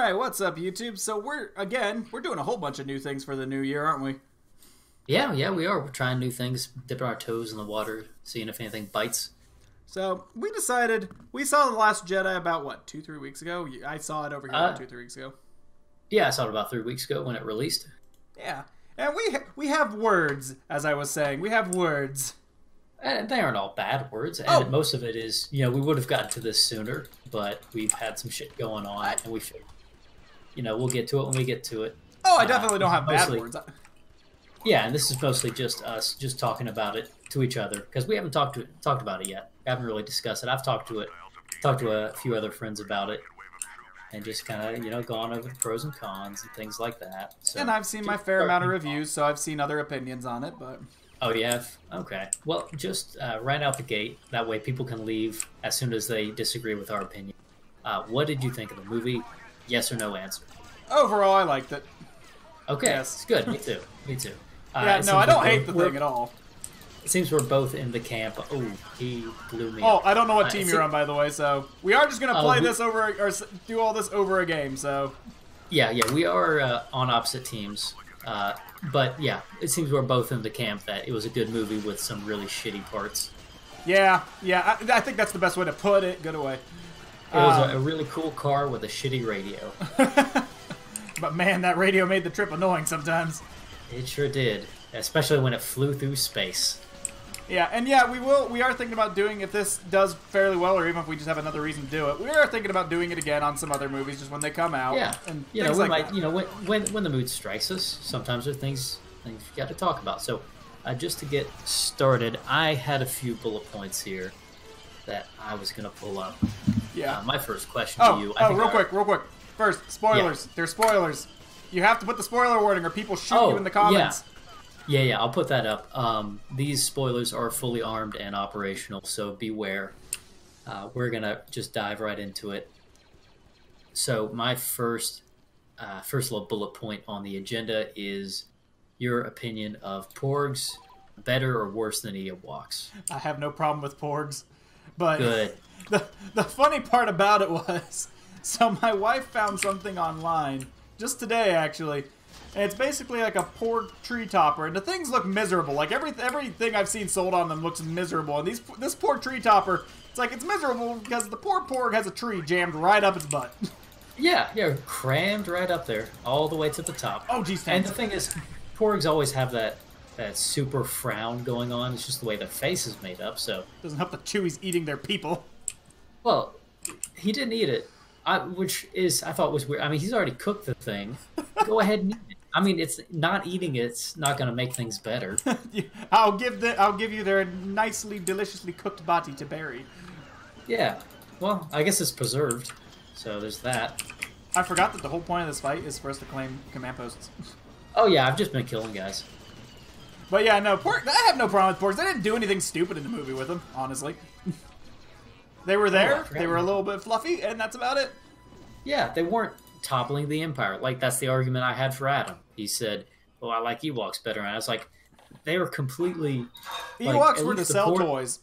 Alright, what's up YouTube? So we're doing a whole bunch of new things for the new year, aren't we? Yeah, we are. We're trying new things, dipping our toes in the water, seeing if anything bites. So we decided, we saw The Last Jedi about, what, 2-3 weeks ago? I saw it over here about 2-3 weeks ago. Yeah, I saw it about 3 weeks ago when it released. Yeah, and we have words, as I was saying. We have words. And they aren't all bad words, and most of it is, we would have gotten to this sooner, but we've had some shit going on, and we figured, we'll get to it when we get to it. Oh, I definitely don't have bad words. Yeah, and this is mostly just us just talking about it to each other, because we haven't talked about it yet. We haven't really discussed it. I've talked to a few other friends about it, and just kind of, gone over the pros and cons and things like that. So, and I've seen my fair amount of reviews, so I've seen other opinions on it, but... Oh, you have? Okay. Well, just right out the gate. That way people can leave as soon as they disagree with our opinion. What did you think of the movie? Yes or no answer. Overall, I liked it. Okay. Yes. It's good. Me too. Me too. Yeah, no, I don't hate the thing at all. It seems we're both in the camp. Oh, he blew me up. I don't know what team you're on, by the way, so... We are just going to play this over, or do all this over a game, so... Yeah, we are on opposite teams. But yeah, it seems we're both in the camp that it was a good movie with some really shitty parts. Yeah, I think that's the best way to put it. Good away. It was a really cool car with a shitty radio. But man, that radio made the trip annoying sometimes. It sure did, especially when it flew through space. Yeah, and yeah, we are thinking about doing, if this does fairly well, or even if we just have another reason to do it, we are thinking about doing it again on some other movies just when they come out. Yeah, and we might, when the mood strikes us, sometimes there are things you got to talk about. So, just to get started, I had a few bullet points here that I was going to pull up. Yeah. My first question to you. Real quick. First, spoilers. Yeah. There's spoilers. You have to put the spoiler warning or people shoot you in the comments. Yeah, I'll put that up. These spoilers are fully armed and operational, so beware. We're going to just dive right into it. So my first little bullet point on the agenda is your opinion of Porgs, better or worse than Ewoks? I have no problem with Porgs, but good. The funny part about it was, so my wife found something online, just today actually, and it's basically like a Porg tree topper, and the things look miserable. Like everything I've seen sold on them looks miserable, and this Porg tree topper, it's miserable because the poor Porg has a tree jammed right up its butt. Yeah, crammed right up there, all the way to the top. Oh, geez, and the thing is, Porgs always have that super frown going on. It's just the way their face is made up, so... Doesn't help that Chewie's eating their people. Well, he didn't eat it, which I thought was weird. I mean, he's already cooked the thing. Go ahead and eat it. I mean, it's not eating it's not going to make things better. I'll give you their nicely, deliciously cooked body to bury. Yeah. Well, I guess it's preserved, so there's that. I forgot that the whole point of this fight is for us to claim command posts. Oh yeah, I've just been killing guys. But yeah, no, I have no problem with Porgs. They didn't do anything stupid in the movie with them, honestly. They were there, they were a little bit fluffy, and that's about it. Yeah, they weren't toppling the Empire. Like, that's the argument I had for Adam. He said, well, I like Ewoks better. And I was like, they were completely... Ewoks were to sell toys.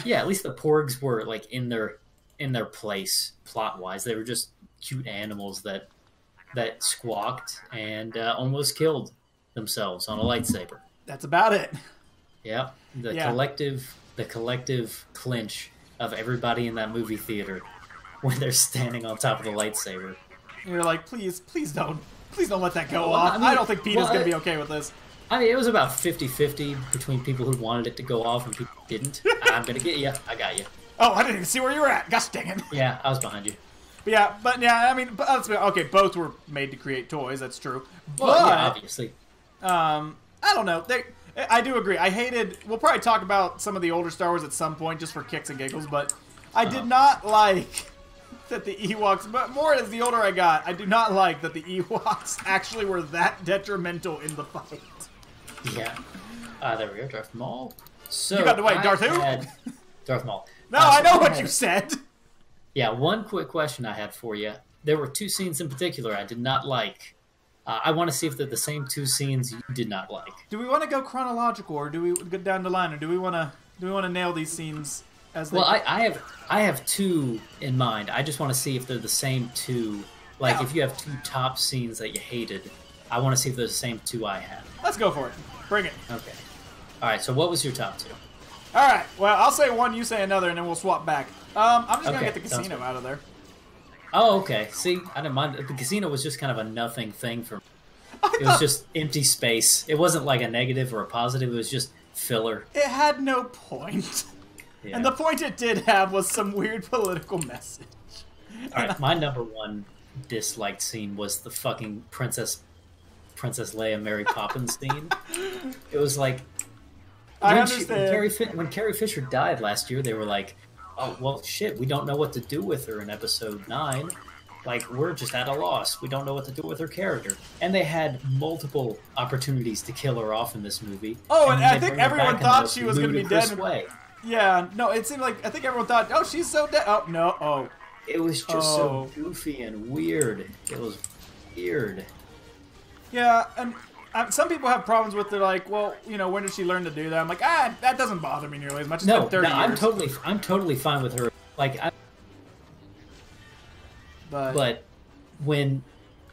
Yeah, at least the Porgs were, in their place, plot-wise. They were just cute animals that squawked and almost killed themselves on a lightsaber. That's about it. Yeah, the collective clinch of everybody in that movie theater when they're standing on top of the lightsaber. You're like, please don't let that go off. I don't think Peter's going to be okay with this. I mean, it was about 50-50 between people who wanted it to go off and people who didn't. I'm going to get you. I got you. Oh, I didn't even see where you were at. Gosh dang it. Yeah, I was behind you. But I mean, okay, both were made to create toys, that's true. Well, yeah, obviously. I don't know. I do agree. We'll probably talk about some of the older Star Wars at some point just for kicks and giggles, but I did not like that the Ewoks, but more as the older I got, I do not like that the Ewoks actually were that detrimental in the fight. Yeah. There we go, Darth Maul. So you got to wait, Darth who? Darth Maul. No, I know what you said. Yeah, one quick question I had for you. There were two scenes in particular I did not like. I want to see if they're the same two scenes you did not like. Do we want to go chronological, or do we go down the line, or do we want to nail these scenes as they... Well, I have two in mind. I just want to see if they're the same two Like, Yeah. if you have 2 top scenes that you hated, I want to see if they're the same 2 I had. Let's go for it. Bring it. Okay. All right. So, what was your top 2? All right. Well, I'll say one, you say another, and then we'll swap back. I'm just gonna Okay, get the sounds casino good. out of there. Oh, okay. See, I didn't mind. The casino was just kind of a nothing thing for me. It was just empty space. It wasn't like a negative or a positive. It was just filler. It had no point. Yeah. And the point it did have was some weird political message. All right, my number 1 disliked scene was the fucking Princess Leia Mary Poppins scene. It was like I when understand. when Carrie Fisher died last year, they were like, "Oh well, shit, we don't know what to do with her in Episode 9. Like, we're just at a loss. We don't know what to do with her character." And they had multiple opportunities to kill her off in this movie. Oh, and then I they think bring her everyone back in the thought most she was gonna be ludicrous dead. way. Yeah, no, it seemed like I think everyone thought, oh, she's so dead. Oh no, oh. It was just so goofy and weird. It was weird. Yeah, and some people have problems with it. Like, well, you know, when did she learn to do that? I'm like, that doesn't bother me nearly as much. It's No, been 30 I'm years. totally fine with her. Like, but when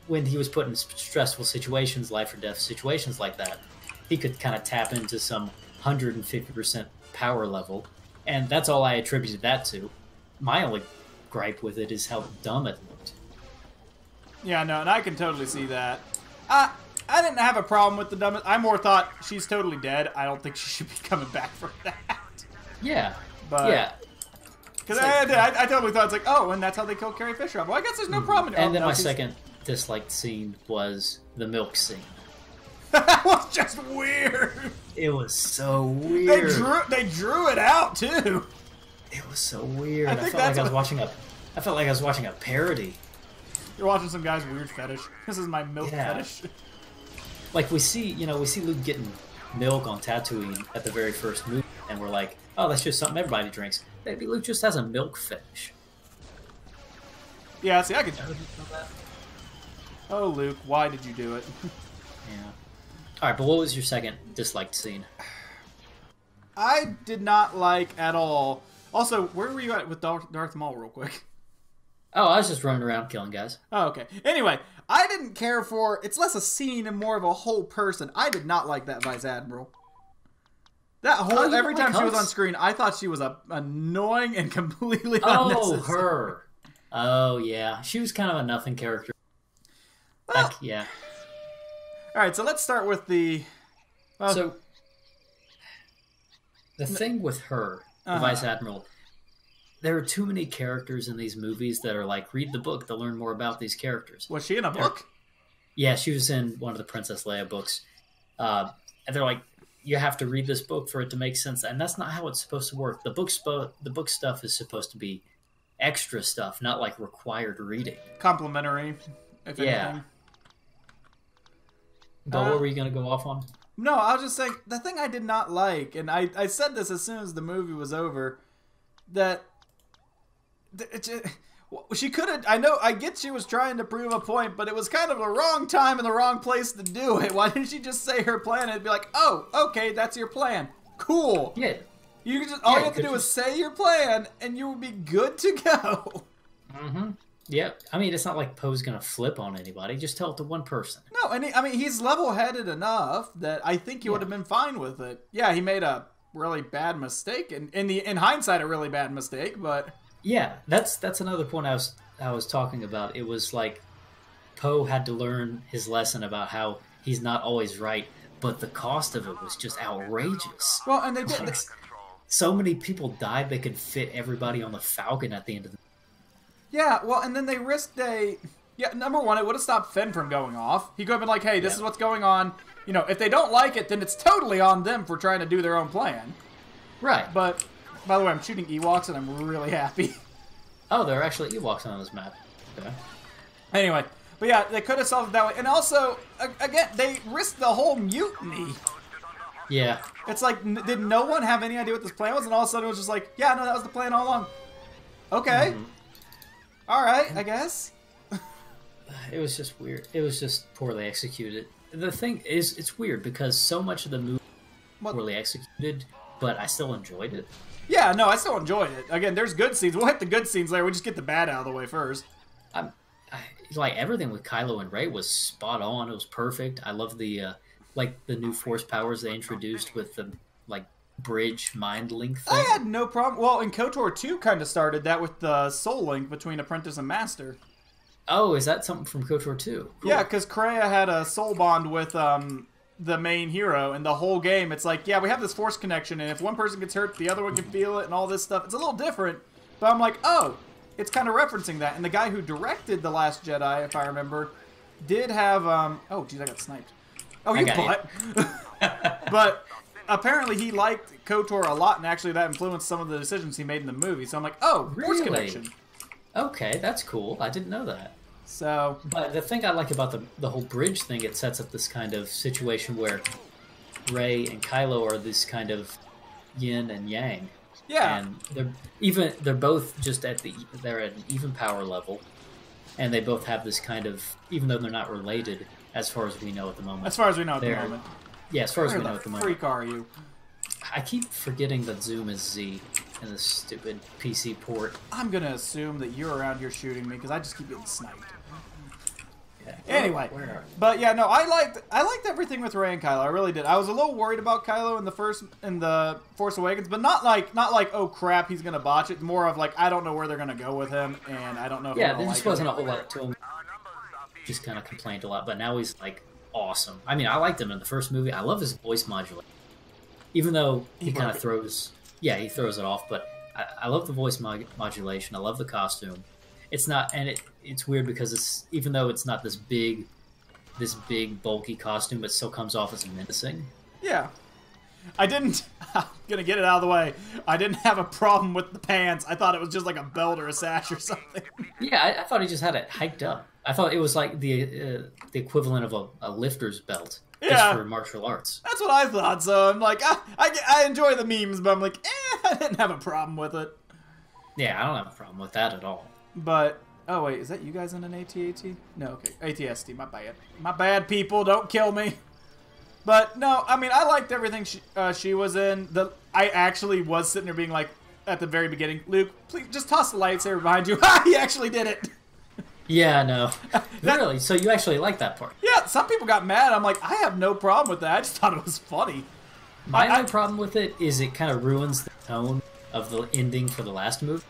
he was put in stressful situations, life or death situations like that, he could kind of tap into some 150% power level, and that's all I attributed that to. My only gripe with it is how dumb it looked. Yeah, no, and I can totally see that. I didn't have a problem with the dumbest. I more thought she's totally dead. I don't think she should be coming back for that. Yeah, But yeah. because I totally thought it's like, oh, and that's how they killed Carrie Fisher. Well, I guess there's no problem. And Oh, then no, my she's- second disliked scene was the milk scene. that was just weird. It was so weird. They drew it out too. It was so weird. I I, think felt like that's I was what- watching I felt like I was watching a parody. You're watching some guy's weird fetish. This is my milk Yeah. fetish. Like we see Luke getting milk on Tatooine at the very first movie, and we're like, oh, that's just something everybody drinks. Maybe Luke just has a milk fetish. Yeah, see, I could. Know that? Oh, Luke, why did you do it? Yeah. All right, but what was your second disliked scene? I did not like at all. Also, where were you at with Darth Maul, real quick? Oh, I was just running around killing guys. Oh, okay. Anyway, I didn't care for. It's less a scene and more of a whole person. I did not like that Vice Admiral. That whole Oh, you every don't time like she was Hux? on screen, I thought she was annoying and completely Oh, unnecessary. her. Oh, yeah. She was kind of a nothing character. Well, Like, yeah. all right, so let's start with the. Well, So, the thing with her, the Uh-huh. Vice Admiral, there are too many characters in these movies that are like, read the book to learn more about these characters. was she in a book? Yeah, she was in one of the Princess Leia books. And they're like, you have to read this book for it to make sense. And that's not how it's supposed to work. The book stuff is supposed to be extra stuff, not like required reading. Complimentary, if Yeah. anything. But what were you going to go off on? No, I was just saying, the thing I did not like, and I said this as soon as the movie was over, that she could have, I get she was trying to prove a point, but it was kind of the wrong time and the wrong place to do it. Why didn't she just say her plan and be like, oh, okay, that's your plan. Cool. Yeah. You could just, all Yeah, you have to could do is just- say your plan and you would be good to go. Mm-hmm. Yeah. I mean, it's not like Poe's going to flip on anybody. Just tell it to one person. No, and he's level-headed enough that I think he would have been fine with it. Yeah, he made a really bad mistake, and in hindsight, a really bad mistake. But Yeah, that's another point I was talking about. It was like Poe had to learn his lesson about how he's not always right, but the cost of it was just outrageous. well, and they did. Like, so many people died they could fit everybody on the Falcon at the end of the. Yeah, well, and then they risked number one, it would have stopped Finn from going off. He could have been like, hey, this is what's going on. You know, if they don't like it, then it's totally on them for trying to do their own plan. Right. But, by the way, I'm shooting Ewoks, and I'm really happy. Oh, there are actually Ewoks on this map. Okay. Anyway, but yeah, they could have solved it that way. And also, again, they risked the whole mutiny. Yeah. It's like, did no one have any idea what this plan was? And all of a sudden it was just like, yeah, no, that was the plan all along. Okay. Mm-hmm. All right, I guess. It was just weird. It was just poorly executed. The thing is, it's weird because so much of the movie was poorly executed, but I still enjoyed it. Yeah, no, I still enjoyed it. Again, there's good scenes. We'll hit the good scenes later. We just get the bad out of the way first. like everything with Kylo and Rey was spot on. It was perfect. I love the like the new Force powers they introduced with the like bridge mind link thing. I had no problem. Well, and KOTOR 2 kind of started that with the soul link between apprentice and master. Oh, is that something from KOTOR 2? Cool. Yeah, because Kreia had a soul bond with the main hero, and the whole game, it's like, yeah, we have this Force connection, and if one person gets hurt, the other one can feel it, and all this stuff. It's a little different, but I'm like, oh, it's kind of referencing that. And the guy who directed The Last Jedi, if I remember, did have, oh, geez, I got sniped. Oh, you butt. But apparently he liked KOTOR a lot, and actually that influenced some of the decisions he made in the movie. So I'm like, oh, Force connection. Okay, that's cool. I didn't know that. So, but the thing I like about the whole bridge thing, it sets up this kind of situation where Rey and Kylo are this kind of yin and yang. Yeah. And they're both just they're at an even power level, and they both have this kind of, even though they're not related as far as we know at the moment. As far as we know at the moment. Yeah, as far as we know at the moment. Where the freak are you? I keep forgetting that Zoom is Z in this stupid PC port. I'm gonna assume that you're around here shooting me because I just keep getting sniped. Yeah. Anyway, but yeah, no, I liked everything with Rey and Kylo. I really did. I was a little worried about Kylo in the Force Awakens, but not like oh crap, he's gonna botch it. More of like I don't know where they're gonna go with him, and I don't know. If yeah, there just wasn't a whole lot to him. Just kind of complained a lot, but now he's like awesome. I mean, I liked him in the first movie. I love his voice modulation, even though he kind of throws. Yeah, he throws it off, but I love the voice modulation. I love the costume. It's not, and it's weird because it's, even though it's not this big bulky costume, it still comes off as menacing. Yeah. I'm gonna get it out of the way. I didn't have a problem with the pants. I thought it was just like a belt or a sash or something. Yeah, I thought he just had it hiked up. I thought it was like the equivalent of a lifter's belt. Just for martial arts. That's what I thought, so I'm like, I enjoy the memes, but I'm like, I didn't have a problem with it. Yeah, I don't have a problem with that at all. But, oh wait, is that you guys in an AT-AT? No, okay, ATST, my bad. My bad, people, don't kill me. But, no, I mean, I liked everything she was in. I actually was sitting there being like, at the very beginning, Luke, please just toss the lightsaber behind you. Ha, he actually did it. Yeah, no. Really? So you actually like that part? Yeah, some people got mad. I'm like, I have no problem with that. I just thought it was funny. My only problem with it is it kind of ruins the tone of the ending for the last movie.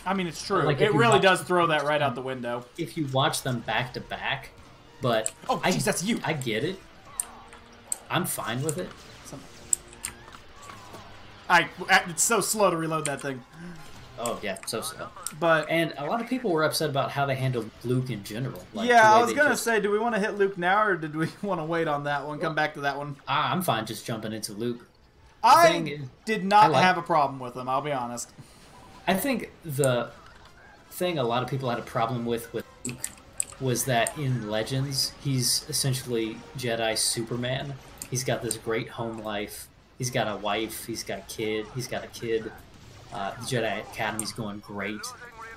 I mean, it's true. Like, it really does throw that right out the window. If you watch them back to back, but... Oh, jeez, that's you. I get it. I'm fine with it. It's so slow to reload that thing. Oh, yeah, so slow. And a lot of people were upset about how they handled Luke in general. Like, yeah, I was going to say, do we want to hit Luke now, or did we want to wait on that one, come back to that one? I'm fine just jumping into Luke. I did not have a problem with him, I'll be honest. I think the thing a lot of people had a problem with Luke was that in Legends, he's essentially Jedi Superman. He's got this great home life. He's got a wife. He's got a kid. The Jedi Academy's going great.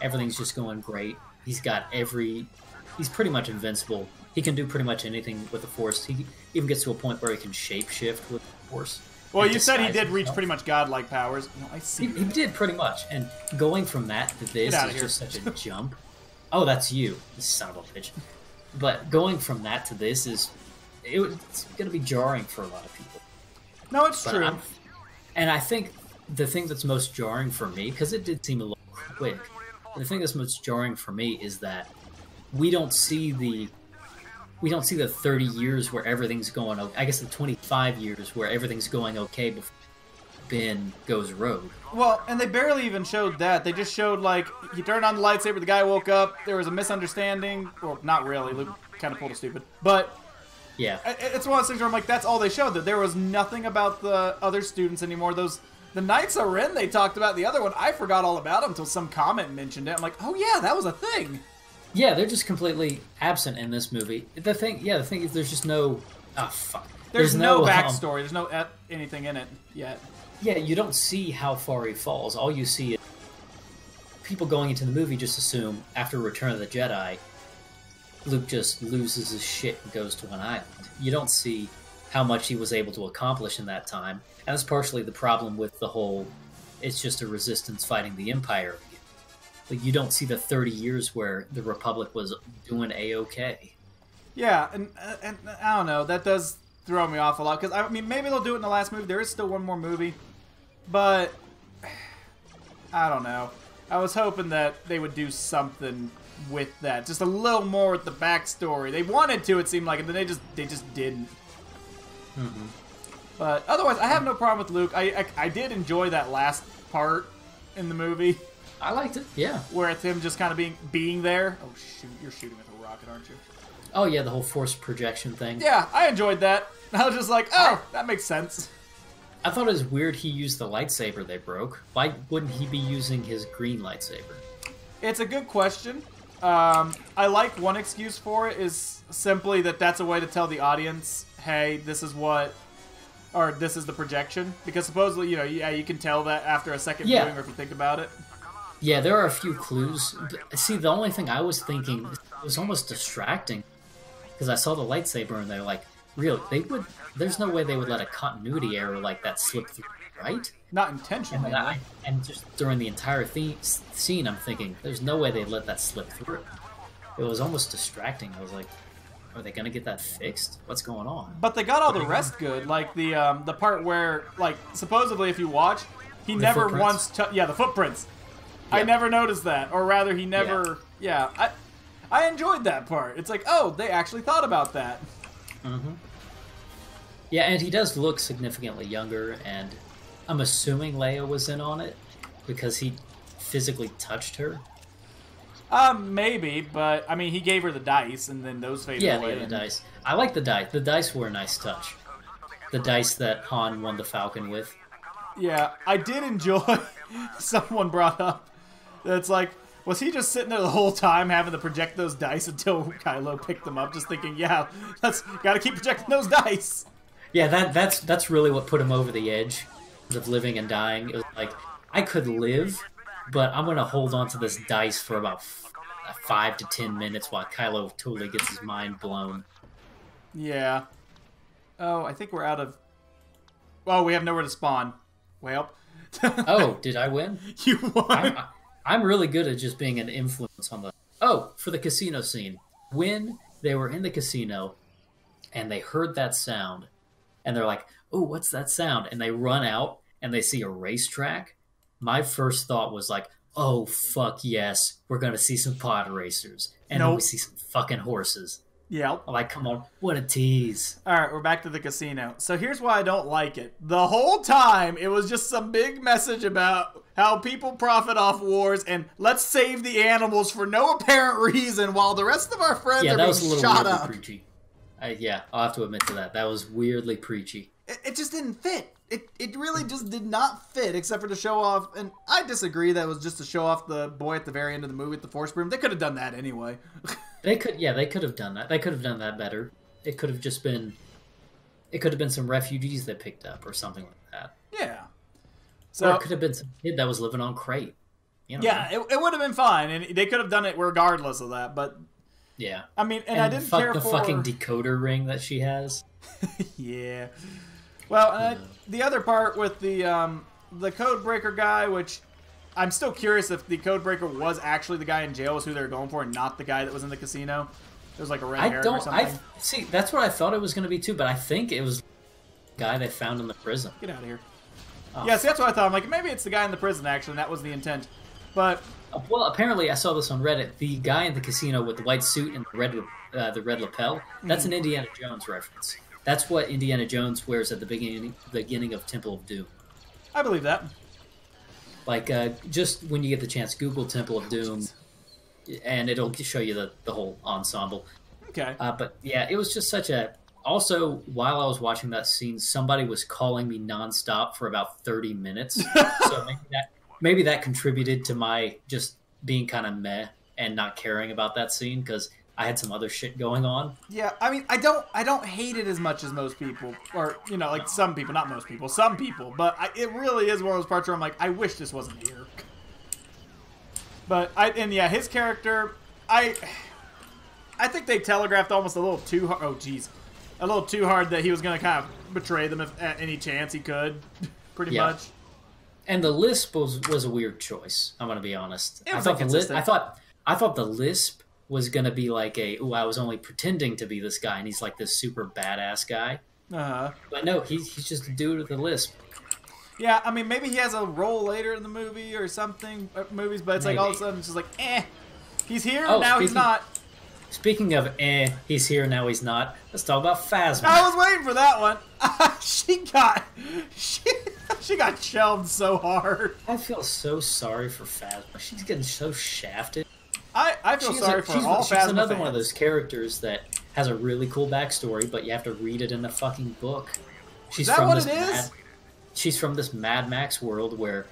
Everything's just going great. He's pretty much invincible. He can do pretty much anything with the Force. He even gets to a point where he can shapeshift with the Force. Well, you said he did reach pretty much godlike powers. No, I see. He did pretty much. And going from that to this is just such a jump. Oh, that's you, you son of a bitch. But going from that to this it's going to be jarring for a lot of people. No, it's true. And I think the thing that's most jarring for me, because it did seem a little quick, the thing that's most jarring for me is that we don't see the 30 years where everything's going okay. I guess the 25 years where everything's going okay before Ben goes rogue. Well, and they barely even showed that. They just showed, like, he turned on the lightsaber, the guy woke up, there was a misunderstanding. Well, not really. Luke kind of pulled a stupid. But yeah, it's one of those things where I'm like, that's all they showed. That there was nothing about the other students anymore. The Knights of Ren they talked about, the other one, I forgot all about them until some comment mentioned it. I'm like, oh yeah, that was a thing. Yeah, they're just completely absent in this movie. The thing is there's just no... Oh, fuck. There's no backstory. There's no anything in it yet. Yeah, you don't see how far he falls. All you see is people going into the movie just assume, after Return of the Jedi, Luke just loses his shit and goes to an island. You don't see how much he was able to accomplish in that time. And that's partially the problem with the whole, it's just a resistance fighting the Empire. Like, you don't see the 30 years where the Republic was doing A-okay. Yeah, and I don't know. That does throw me off a lot. Because, I mean, maybe they'll do it in the last movie. There is still one more movie. But, I don't know. I was hoping that they would do something with that. Just a little more with the backstory. They wanted to, it seemed like, and then they just didn't. Mm-hmm. But otherwise, I have no problem with Luke. I did enjoy that last part in the movie. I liked it, yeah. Where it's him just kind of being there. Oh, shoot. You're shooting with a rocket, aren't you? Oh, yeah, the whole force projection thing. Yeah, I enjoyed that. I was just like, oh, that makes sense. I thought it was weird he used the lightsaber they broke. Why wouldn't he be using his green lightsaber? It's a good question. I like one excuse for it is simply that that's a way to tell the audience, hey, this is what... Or this is the projection. Because supposedly, you know, yeah, you can tell that after a second viewing or if you think about it. Yeah, there are a few clues. See, the only thing I was thinking, it was almost distracting. Because I saw the lightsaber and they're like, really, there's no way they would let a continuity error like that slip through, right? Not intentionally. And just during the entire scene, I'm thinking, there's no way they'd let that slip through. It was almost distracting. I was like, are they going to get that fixed? What's going on? But they got all the rest good. Like the part where, like, supposedly if you watch, he never once... the footprints. Yeah. I never noticed that. Or rather, he never... Yeah, I enjoyed that part. It's like, oh, they actually thought about that. Mm-hmm. Yeah, and he does look significantly younger, and I'm assuming Leia was in on it because he physically touched her. Maybe, but, I mean, he gave her the dice, and then those faded away. Yeah, the dice. I like the dice. The dice were a nice touch. The dice that Han won the Falcon with. Yeah, I did enjoy... Someone brought up that it's like, was he just sitting there the whole time having to project those dice until Kylo picked them up, just thinking, yeah, gotta keep projecting those dice. Yeah, that's really what put him over the edge of living and dying. It was like, I could live, but I'm gonna hold on to this dice for about 5 to 10 minutes while Kylo totally gets his mind blown. Yeah. Oh, I think we're out of... Oh, we have nowhere to spawn. Well. Oh, did I win? You won. I'm really good at just being an influence on the... Oh, for the casino scene. When they were in the casino and they heard that sound and they're like, oh, what's that sound? And they run out and they see a racetrack. My first thought was like, oh, fuck yes, we're going to see some pod racers. And then we see some fucking horses. Yeah. Like, come on, what a tease. All right, we're back to the casino. So here's why I don't like it. The whole time, it was just some big message about how people profit off wars and let's save the animals for no apparent reason while the rest of our friends are being shot up. Preachy. Yeah, I'll have to admit to that. That was weirdly preachy. It just didn't fit. It really just did not fit, except for to show off. And I disagree that it was just to show off the boy at the very end of the movie with the force broom. They could have done that anyway. They could have done that. They could have done that better. It could have just been. It could have been some refugees they picked up or something like that. Yeah. So or it could have been some kid that was living on crate. You know, yeah, it would have been fine, and they could have done it regardless of that. But yeah, I mean, and I didn't care the for fucking decoder ring that she has. Yeah. Well, the other part with the Codebreaker guy, which I'm still curious if the Codebreaker was actually the guy in jail, was who they were going for, and not the guy that was in the casino. It was like a red herring or something. See, that's what I thought it was going to be too, but I think it was the guy they found in the prison. Get out of here. Oh. Yeah, see, that's what I thought. I'm like, maybe it's the guy in the prison, actually, and that was the intent. But... Well, apparently, I saw this on Reddit. The guy in the casino with the white suit and the red lapel, that's an Indiana Jones reference. That's what Indiana Jones wears at the beginning of Temple of Doom. I believe that. Like, just when you get the chance, Google Temple of Doom, and it'll show you the whole ensemble. Okay. But, yeah, it was just such a... Also, while I was watching that scene, somebody was calling me nonstop for about 30 minutes. So maybe that contributed to my just being kind of meh and not caring about that scene, because I had some other shit going on. Yeah, I mean, I don't hate it as much as most people, or you know, like some people, not most people, some people. But it really is one of those parts where I'm like, I wish this wasn't here. But his character, I think they telegraphed almost a little too hard. Oh, jeez, a little too hard that he was going to kind of betray them if at any chance he could, pretty much. And the lisp was a weird choice. I'm gonna be honest. It was I thought the lisp was gonna be like ooh, I was only pretending to be this guy, and he's like this super badass guy. But no, he's just a dude with a lisp. Yeah, I mean, maybe he has a role later in the movie or something, movies, but it's like all of a sudden it's just like, he's here, now he's not. Speaking of he's here, now he's not, let's talk about Phasma. I was waiting for that one. She got shelved so hard. I feel so sorry for Phasma. She's getting so shafted. I feel sorry for all Phasma She's another fans. one of those characters that has a really cool backstory, but you have to read it in a fucking book. Is that what it is? She's from this Mad Max world where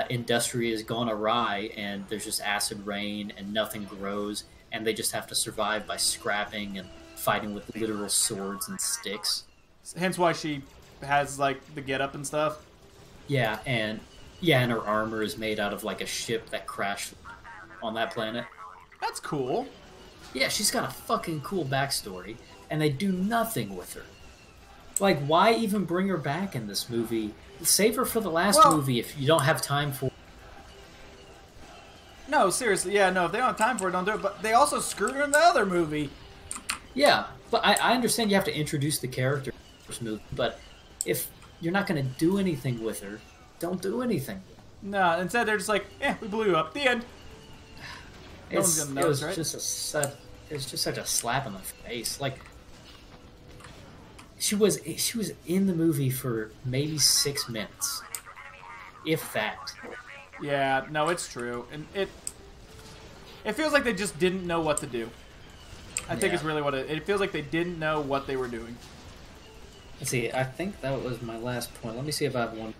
industry has gone awry and there's just acid rain and nothing grows, and they just have to survive by scrapping and fighting with literal swords and sticks. Hence why she has like the getup and stuff. Yeah, and her armor is made out of like a ship that crashed on that planet. That's cool. Yeah, she's got a fucking cool backstory, and they do nothing with her. Like, why even bring her back in this movie? Save her for the last movie if you don't have time for. No, seriously, yeah, no. If they don't have time for it, don't do it. But they also screwed her in the other movie. Yeah, but I understand you have to introduce the character in the first movie, but if you're not going to do anything with her, don't do anything. No, instead they're just like, we blew you up. The end. No one's gonna notice, right? It's just such a slap in the face. Like, she was in the movie for maybe 6 minutes, if that. Yeah, no, it's true, and it feels like they just didn't know what to do. I think it's really what it feels like. They didn't know what they were doing. Let's see. I think that was my last point. Let me see if I have one.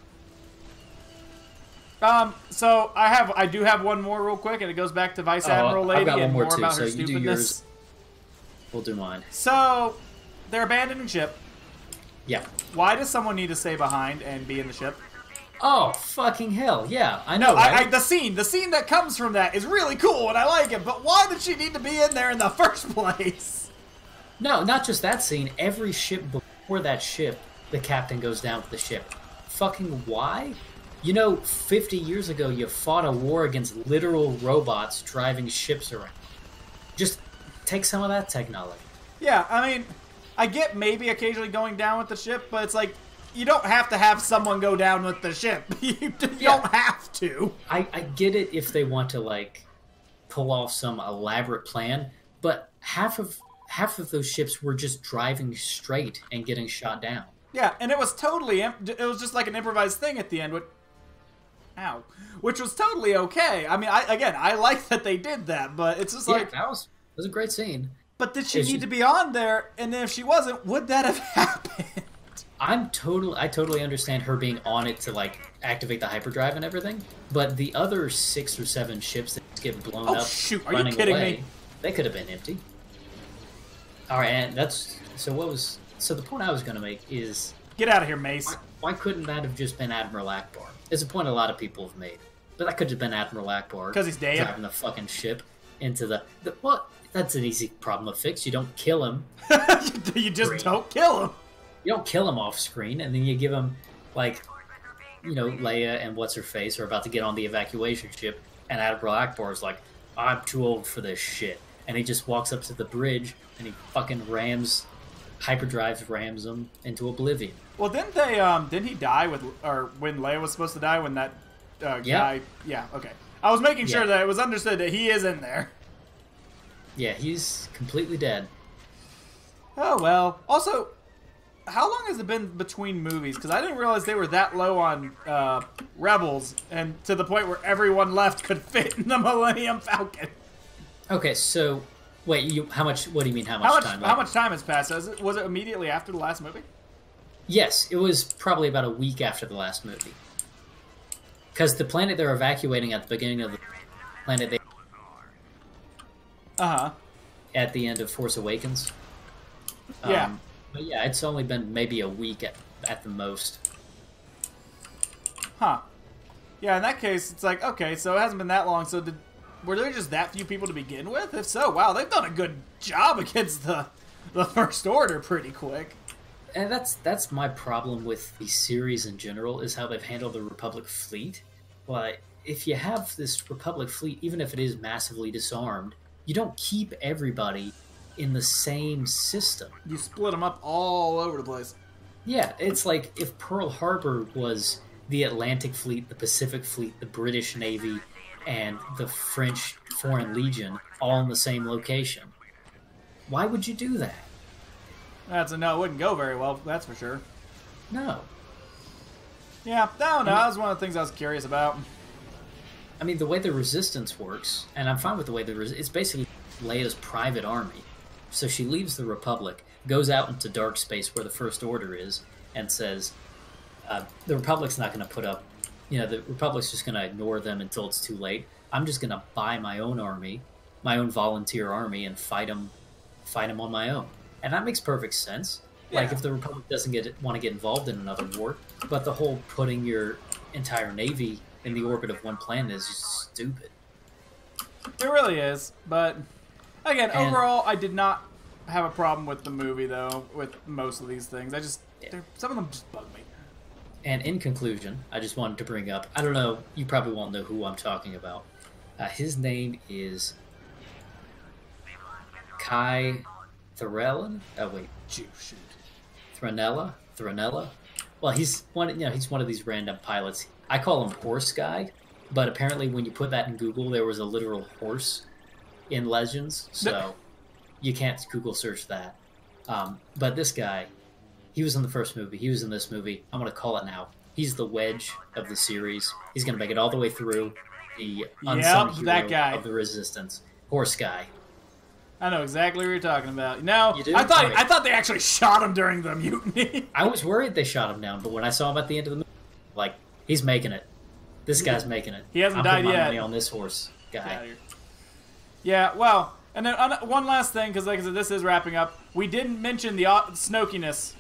So I do have one more real quick, and it goes back to Vice Admiral Lady I've got and one more too, about so her you do stupidness. yours. We'll do mine. So they're abandoning ship. Yeah. Why does someone need to stay behind and be in the ship? Oh, fucking hell. Yeah, I know, No, right? the scene that comes from that is really cool, and I like it, but why did she need to be in there in the first place? No, not just that scene. Every ship before that ship, the captain goes down with the ship. Fucking why? You know, 50 years ago, you fought a war against literal robots driving ships around. Just take some of that technology. Yeah, I mean, I get maybe occasionally going down with the ship, but it's like, you don't have to have someone go down with the ship. You don't have to. I get it if they want to, like, pull off some elaborate plan, but half of those ships were just driving straight and getting shot down. Yeah, and it was totally, it was just like an improvised thing at the end, which was totally okay. I mean, I like that they did that, but it's just like... that was a great scene. But did she need to be on there? And then if she wasn't, would that have happened? I totally understand her being on it to, like, activate the hyperdrive and everything, but the other 6 or 7 ships that get blown up shoot, are running you kidding away, me? They could have been empty. Alright, and so the point I was going to make is... Get out of here, Mace. Why couldn't that have just been Admiral Akbar? It's a point a lot of people have made. But that could have been Admiral Akbar. Because he's dead. Driving the fucking ship into the... Well, that's an easy problem to fix. You don't kill him. You just don't kill him. You don't kill him off screen, and then you give him, like, you know, Leia and what's-her-face are about to get on the evacuation ship, and Admiral Akbar is like, I'm too old for this shit. And he just walks up to the bridge, and he fucking hyperdrives rams them into oblivion. Well, didn't he die when Leia was supposed to die, when that guy... Yeah, okay. I was making sure that it was understood that he is in there. Yeah, he's completely dead. Oh, well. Also, how long has it been between movies? Because I didn't realize they were that low on Rebels, and to the point where everyone left could fit in the Millennium Falcon. Okay, so... Wait, what do you mean how much time? How much time has passed? Was it immediately after the last movie? Yes, it was probably about a week after the last movie. Because the planet they're evacuating at the beginning of the planet... At the end of Force Awakens. Yeah. But yeah, it's only been maybe a week at the most. Huh. Yeah, in that case, it's like, okay, so it hasn't been that long, so were there just that few people to begin with? If so, wow, they've done a good job against the First Order pretty quick. And that's my problem with the series in general, is how they've handled the Republic fleet. Like, if you have this Republic fleet, even if it is massively disarmed, you don't keep everybody in the same system. You split them up all over the place. Yeah, it's like if Pearl Harbor was the Atlantic Fleet, the Pacific Fleet, the British Navy, and the French Foreign Legion all in the same location. Why would you do that? That's a no. It wouldn't go very well, that's for sure. No. Yeah, I don't know. That was one of the things I was curious about. I mean, the way the Resistance works, and I'm fine with the way it's basically Leia's private army. So she leaves the Republic, goes out into dark space where the First Order is, and says, the Republic's not going to put up, the Republic's just going to ignore them until it's too late. I'm just going to buy my own army, my own volunteer army, and fight them on my own. And that makes perfect sense. Yeah. Like, if the Republic doesn't want to get involved in another war, but the whole putting your entire navy in the orbit of one planet is just stupid. It really is. But, again, overall, I did not have a problem with the movie, though, with most of these things. Some of them just bug me. And in conclusion, I just wanted to bring up, I don't know, you probably won't know who I'm talking about. His name is Kai Thranella. Oh wait, shoot. Thranella. Well, he's one of these random pilots. I call him Horse Guy, but apparently when you put that in Google, there was a literal horse in Legends, so you can't Google search that. But this guy, he was in the first movie. He was in this movie. I'm going to call it now. He's the Wedge of the series. He's going to make it all the way through. The unsung hero of the Resistance. Horse Guy. I know exactly what you're talking about. No, you do? I thought they actually shot him during the mutiny. I was worried they shot him down, but when I saw him at the end of the movie, like, he's making it. This guy's making it. He hasn't died yet. My money on this horse guy. Yeah, well, and then one last thing, because like I said, this is wrapping up. We didn't mention the Snokiness.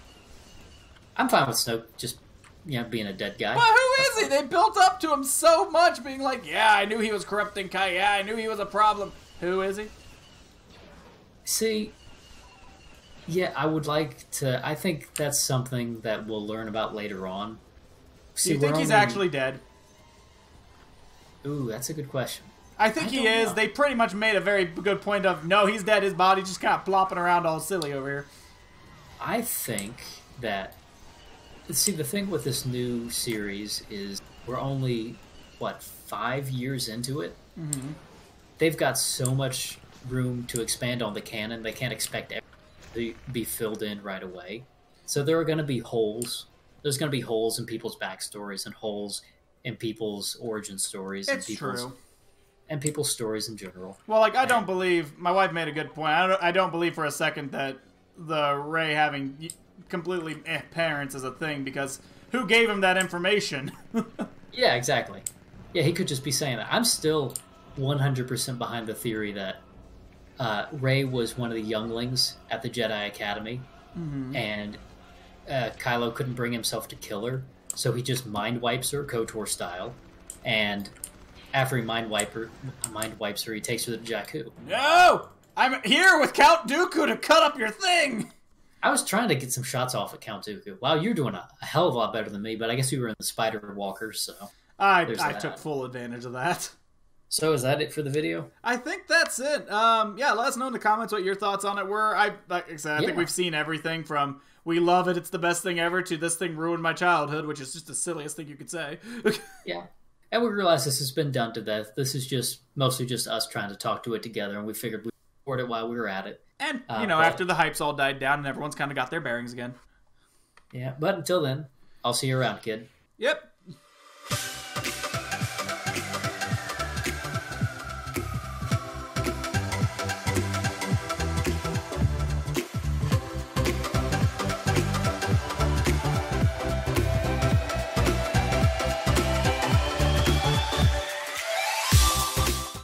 I'm fine with Snoke just being a dead guy. But who is he? They built up to him so much, being like, yeah, I knew he was corrupting Kai. Yeah, I knew he was a problem. Who is he? See, yeah, I would like to. I think that's something that we'll learn about later on. Do you think he's actually dead? Ooh, that's a good question. I think he is. They pretty much made a very good point of, no, he's dead. His body's just kind of plopping around all silly over here. I think that... See, the thing with this new series is we're only, 5 years into it? Mm-hmm. They've got so much room to expand on the canon. They can't expect everything to be filled in right away. So there are going to be holes. There's going to be holes in people's backstories and holes in people's origin stories. It's true. And people's stories in general. Well, I don't believe... My wife made a good point. I don't believe for a second that the Rey having completely parents is a thing, because who gave him that information? Yeah, exactly. Yeah, he could just be saying that. I'm still 100% behind the theory that Rey was one of the younglings at the Jedi Academy, and Kylo couldn't bring himself to kill her, so he just mind wipes her, KOTOR style, and after he mind wipes her, he takes her to Jakku. No! I'm here with Count Dooku to cut up your thing! I was trying to get some shots off at Count Dooku. Wow, you're doing a hell of a lot better than me, but I guess we were in the Spider Walkers, so... I took full advantage of that. So is that it for the video? I think that's it. Yeah, let us know in the comments what your thoughts on it were. Like I said, I think we've seen everything from we love it, it's the best thing ever, to this thing ruined my childhood, which is just the silliest thing you could say. Yeah. And we realize this has been done to death. This is just mostly just us trying to talk to it together, and we figured we'd record it while we were at it. And, after the hype's all died down and everyone's kind of got their bearings again. Yeah, but until then, I'll see you around, kid. Yep.